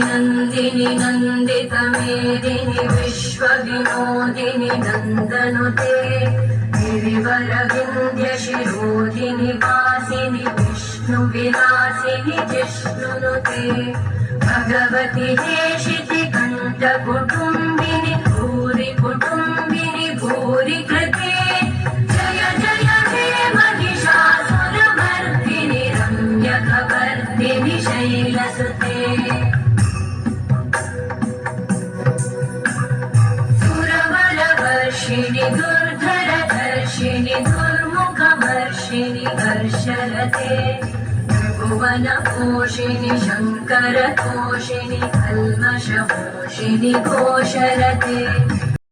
नन्दिनि नन्दितमेदिनि विश्वविनोदिनि नन्दनुते गिरिवरविन्ध्यशिरोधिनि वासिनि विष्णुविलासिनि जिष्णुनुते भगवति हेशितिकण्ठकुटुम्बिनि भूरि कुटुम्बिनि भूरि कृते जय जय हे महिषासुरमर्दिनि रम्यकवर्दिनि शैलसुते सुरबलवर्षिणि दुर्धरधर्षिणि दुर्मुखवर्षिणि हर्षरते भुवनपोषिणि शङ्करतोषिणि कल्मषपोषिणि घोषरते